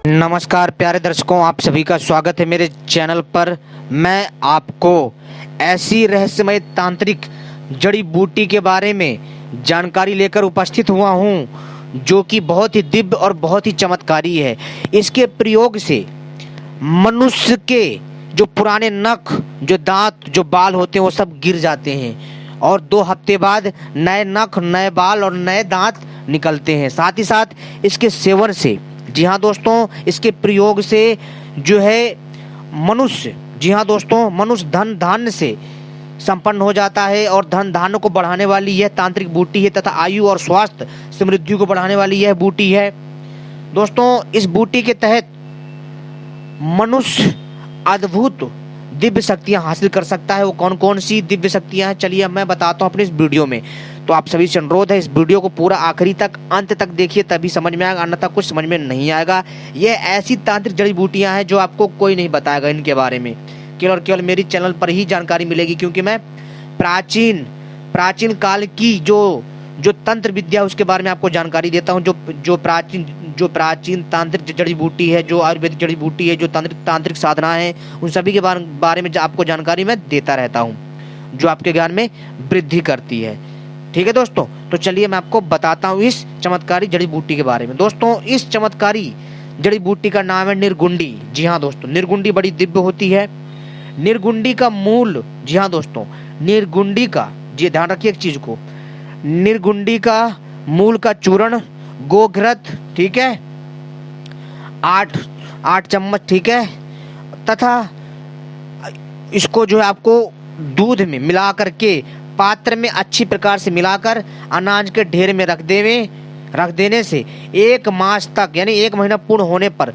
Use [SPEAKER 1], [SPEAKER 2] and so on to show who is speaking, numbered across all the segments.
[SPEAKER 1] नमस्कार प्यारे दर्शकों, आप सभी का स्वागत है मेरे चैनल पर। मैं आपको ऐसी रहस्यमय तांत्रिक जड़ी बूटी के बारे में जानकारी लेकर उपस्थित हुआ हूं जो कि बहुत ही दिव्य और बहुत ही चमत्कारी है। इसके प्रयोग से मनुष्य के जो पुराने नख, जो दांत, जो बाल होते हैं वो सब गिर जाते हैं और 2 हफ्ते बाद नए नख, नए बाल और नए दांत निकलते हैं। साथ ही साथ इसके सेवन से, जी हाँ दोस्तों, इसके प्रयोग से जो है मनुष्य, जी हाँ दोस्तों, मनुष्य धन धान्य से संपन्न हो जाता है और धन धान्य को बढ़ाने वाली यह तांत्रिक बूटी है तथा आयु और स्वास्थ्य समृद्धि को बढ़ाने वाली यह बूटी है। दोस्तों, इस बूटी के तहत मनुष्य अद्भुत दिव्य शक्तियां हासिल कर सकता है। वो कौन कौन सी दिव्य शक्तियां हैं, चलिए मैं बताता हूं अपने इस वीडियो में। तो आप सभी से अनुरोध है, इस वीडियो को पूरा आखिरी तक, अंत तक देखिए, तभी समझ में आएगा, अन्यथा कुछ समझ में नहीं आएगा। ये ऐसी तांत्रिक जड़ी बूटियां हैं जो आपको कोई नहीं बताएगा इनके बारे में। केवल और केवल मेरी चैनल पर ही जानकारी मिलेगी, क्योंकि मैं प्राचीन काल की जो तंत्र विद्या उसके बारे में आपको जानकारी देता हूं। जो प्राचीन तांत्रिक जड़ी बूटी है, जो आयुर्वेदिक जड़ी बूटी है, जो तांत्रिक साधना है, उन सभी के बारे में आपको जानकारी मैं देता रहता हूं, जो आपके ज्ञान में वृद्धि करती है। ठीक है दोस्तों, तो चलिए मैं आपको बताता हूँ इस चमत्कारी जड़ी बूटी के बारे में। दोस्तों, इस चमत्कारी जड़ी बूटी का नाम है निर्गुंडी। जी हाँ दोस्तों, निर्गुंडी बड़ी दिव्य होती है। निर्गुंडी का मूल, जी हाँ दोस्तों, निर्गुंडी का, जी ध्यान रखिए एक चीज को, निर्गुंडी का मूल का चूर्ण गोघृत, ठीक है, 8 चम्मच, ठीक है, तथा इसको जो है आपको दूध में मिला करके पात्र में अच्छी प्रकार से मिलाकर अनाज के ढेर में रख देने से 1 मास तक, यानी 1 महीना पूर्ण होने पर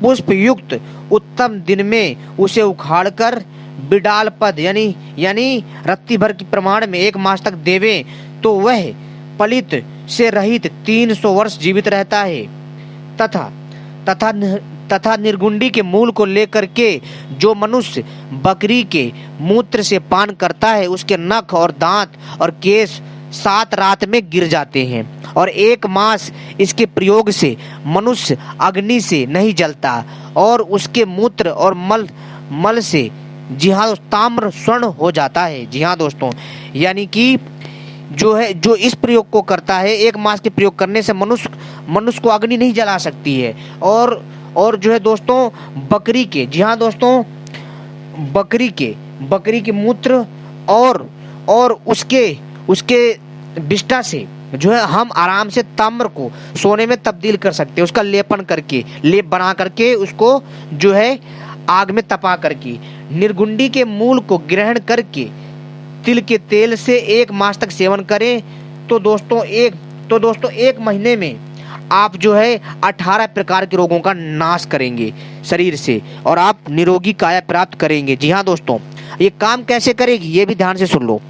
[SPEAKER 1] पुष्प युक्त उत्तम दिन में उसे उखाड़कर बिडाल पद यानी रत्ती भर की प्रमाण में 1 मास तक देवे तो वह पलित से रहित 300 वर्ष जीवित रहता है। तथा निर्गुंडी के मूल को लेकर के जो मनुष्य बकरी के मूत्र से पान करता है, उसके नख और दांत और केश 7 रात में गिर जाते हैं और 1 मास इसके प्रयोग से मनुष्य अग्नि से नहीं जलता और उसके मूत्र और मल से, जी हाँ, ताम्र स्वर्ण हो जाता है। जी हाँ दोस्तों, यानी कि जो इस प्रयोग को करता है, 1 मास के प्रयोग करने से मनुष्य को अग्नि नहीं जला सकती है। और जो है दोस्तों, बकरी के, जी हाँ दोस्तों, बकरी के मूत्र और उसके विष्ठा से जो है हम आराम से ताम्र को सोने में तब्दील कर सकते हैं। उसका लेप बना करके उसको जो है आग में तपा करके निर्गुंडी के मूल को ग्रहण करके तिल के तेल से 1 मास तक सेवन करें तो दोस्तों 1 महीने में आप जो है 18 प्रकार के रोगों का नाश करेंगे शरीर से और आप निरोगी काया प्राप्त करेंगे। जी हाँ दोस्तों, ये काम कैसे करेगी ये भी ध्यान से सुन लो।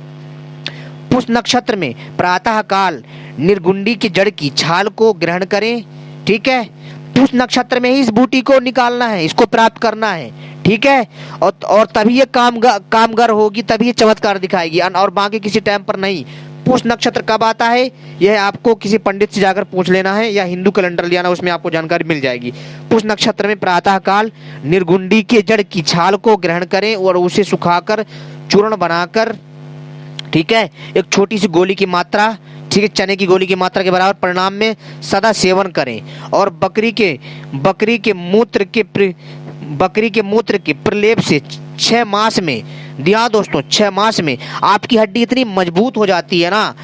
[SPEAKER 1] पुष्य नक्षत्र में प्रातः काल निर्गुंडी की जड़ की छाल को ग्रहण करें, ठीक है। पुष्य नक्षत्र में ही इस बूटी को निकालना है, इसको प्राप्त करना है, ठीक है। और तभी ये कामगार होगी, तभी ये चमत्कार दिखाएगी, और बाकी किसी टाइम पर नहीं। पुष्य नक्षत्र कब आता है यह आपको किसी पंडित से जाकर पूछ लेना है या हिंदू कैलेंडर ले आना, उसमें आपको जानकारी मिल जाएगी। पुष्य नक्षत्र में प्रातः काल निर्गुंडी के जड़ की छाल को ग्रहण करें और उसे सुखाकर चूर्ण बनाकर, ठीक है, एक छोटी सी गोली की मात्रा, ठीक है, चने की गोली की मात्रा के बराबर परिणाम में सदा सेवन करें और बकरी के मूत्र के प्रलेप से 6 मास में, दिया दोस्तों, 6 मास में आपकी हड्डी इतनी मजबूत हो जाती है ना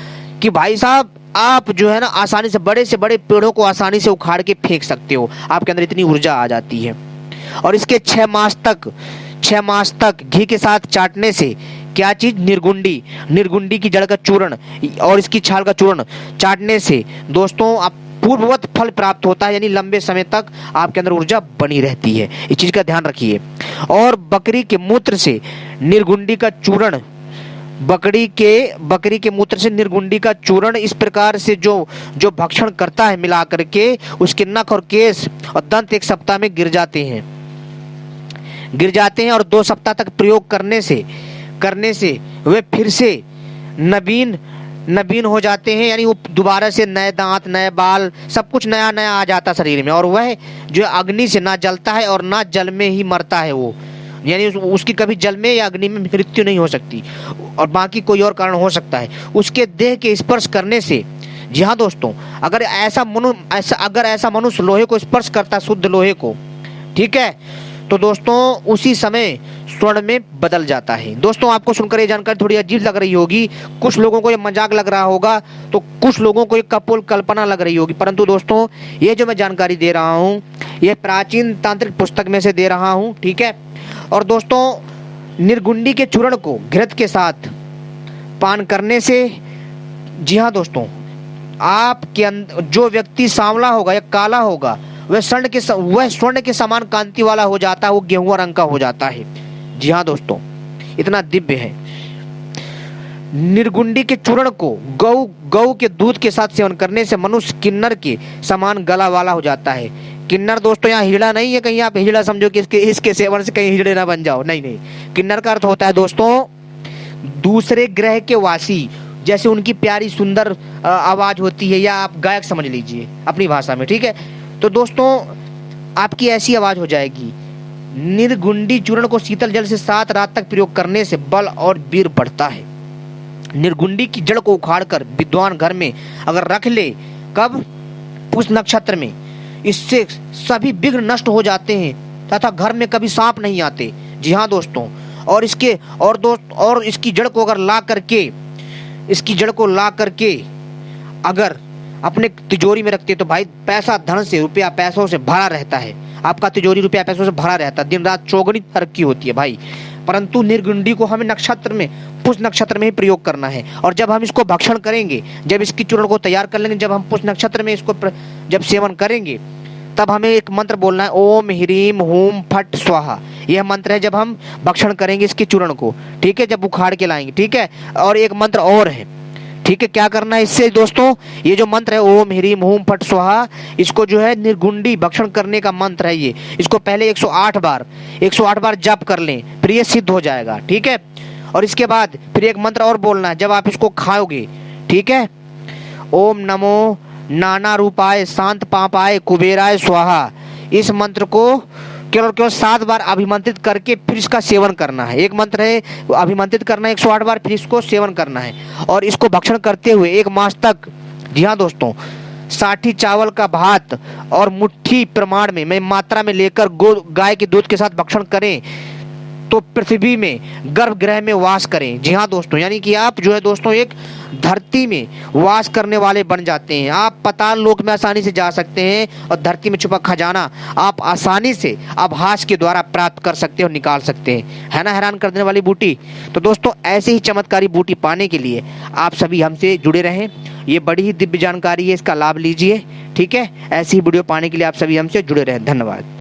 [SPEAKER 1] कि भाई साहब आप जो है ना आसानी से बड़े पेड़ों को आसानी से उखाड़ के फेंक सकते हो। आपके अंदर इतनी ऊर्जा आ जाती है। और इसके 6 मास तक घी के साथ चाटने से क्या चीज, निर्गुंडी की जड़ का चूर्ण और इसकी छाल का चूर्ण चाटने से दोस्तों आप पूर्ववत फल प्राप्त होता है, यानी लंबे समय तक आपके अंदर ऊर्जा बनी रहती है। इस चीज का ध्यान रखिए। और बकरी के मूत्र से निर्गुंडी का चूर्ण, बकरी के मूत्र से निर्गुंडी का चूर्ण इस प्रकार से जो भक्षण करता है मिला करके, उसके नख और केश और दंत 1 सप्ताह में गिर जाते हैं और 2 सप्ताह तक प्रयोग करने से वे फिर से नवीन हो जाते हैं, यानी वो दोबारा से नए दांत, नए बाल, सब कुछ नया नया आ जाता शरीर में। और वह जो अग्नि से ना जलता है और ना जल में ही मरता है वो, यानी उसकी कभी जल में या अग्नि में मृत्यु नहीं हो सकती, और बाकी कोई और कारण हो सकता है उसके देह के स्पर्श करने से। जी हाँ दोस्तों, अगर ऐसा मनुष्य लोहे को स्पर्श करता है, शुद्ध लोहे को, ठीक है, तो दोस्तों उसी समय स्वर्ण में बदल जाता है। दोस्तों आपको सुनकर ये जानकारी थोड़ी अजीब लग रही होगी, कुछ लोगों को ये मजाक लग रहा होगा, तो कुछ लोगों को ये कपोल कल्पना लग रही होगी, परंतु दोस्तों ये जो मैं जानकारी दे रहा हूँ ये प्राचीन तांत्रिक पुस्तक में से दे रहा हूँ, ठीक है। और दोस्तों निर्गुंडी के चूर्ण को घृत के साथ पान करने से, जी हाँ दोस्तों, आपके अंदर जो व्यक्ति सांवला होगा या काला होगा वह स्वर्ण के समान कांति वाला हो जाता है, वो गेहुआ रंग का हो जाता है। जी हाँ दोस्तों, इतना दिव्य है। निर्गुंडी के चूर्ण को गौ के दूध के साथ सेवन करने से मनुष्य किन्नर के समान गला वाला हो जाता है। किन्नर दोस्तों यहाँ हीड़ा नहीं है, कहीं आप हीड़ा समझो कि इसके सेवन से कहीं हीड़े ना बन जाओ, नहीं नहीं। किन्नर का अर्थ होता है दोस्तों दूसरे ग्रह के वासी, जैसे उनकी प्यारी सुंदर आवाज होती है, या आप गायक समझ लीजिए अपनी भाषा में, ठीक है। तो दोस्तों आपकी ऐसी आवाज हो जाएगी। निर्गुंडी चूर्ण को शीतल जल से 7 रात तक प्रयोग करने से बल और वीर बढ़ता है। निर्गुंडी की जड़ को उखाड़कर विद्वान घर में अगर रख ले, कब? पुष्य नक्षत्र में, इससे सभी विघ्न नष्ट हो जाते हैं तथा घर में कभी सांप नहीं आते। जी हाँ दोस्तों, और इसकी जड़ को अगर ला करके अगर अपने तिजोरी में रखते तो भाई पैसा धन से, रुपया पैसों से भरा रहता है, आपका तिजोरी रुपया पैसों से भरा रहता है, दिन रात चौगुनी तरक्की होती है भाई। परंतु निर्गुंडी को हमें पुष्य नक्षत्र में ही प्रयोग करना है। और जब हम इसको भक्षण करेंगे, जब इसकी चूर्ण को तैयार कर लेंगे, जब हम पुष्य नक्षत्र में इसको जब सेवन करेंगे, तब हमें एक मंत्र बोलना है, ओम ह्रीम हूम फट स्वाहा। यह मंत्र है जब हम भक्षण करेंगे इसकी चूर्ण को, ठीक है, जब उखाड़ के लाएंगे, ठीक है। और एक मंत्र और है, ठीक है, क्या करना है इससे दोस्तों, ये जो मंत्र है ओम ह्रीम हूम फट स्वाहा, इसको जो है निर्गुंडी भक्षण करने का मंत्र है ये। इसको पहले 108 बार जप कर लें, फिर ये सिद्ध हो जाएगा, ठीक है। और इसके बाद फिर एक मंत्र और बोलना है जब आप इसको खाओगे, ठीक है, ओम नमो नाना रूपाय शांत पापाय कुबेराय स्वाहा। इस मंत्र को केवल 7 बार अभिमंत्रित करके फिर इसका सेवन करना है। एक मंत्र है अभिमंत्रित करना है 108 बार, फिर इसको सेवन करना है। और इसको भक्षण करते हुए 1 मास तक, जी हाँ दोस्तों, 60 चावल का भात और मुट्ठी प्रमाण में मात्रा में लेकर गाय के दूध के साथ भक्षण करें तो पृथ्वी में गर्भगृह में वास करें। जी हाँ दोस्तों, यानी कि आप जो है दोस्तों एक धरती में वास करने वाले बन जाते हैं। आप पाताल लोक में आसानी से जा सकते हैं और धरती में छुपा खजाना आप आसानी से आभास के द्वारा प्राप्त कर सकते हो, निकाल सकते हैं। है ना हैरान कर देने वाली बूटी। तो दोस्तों ऐसे ही चमत्कारी बूटी पाने के लिए आप सभी हमसे जुड़े रहें। ये बड़ी ही दिव्य जानकारी है, इसका लाभ लीजिए, ठीक है। ऐसी ही वीडियो पाने के लिए आप सभी हमसे जुड़े रहें। धन्यवाद।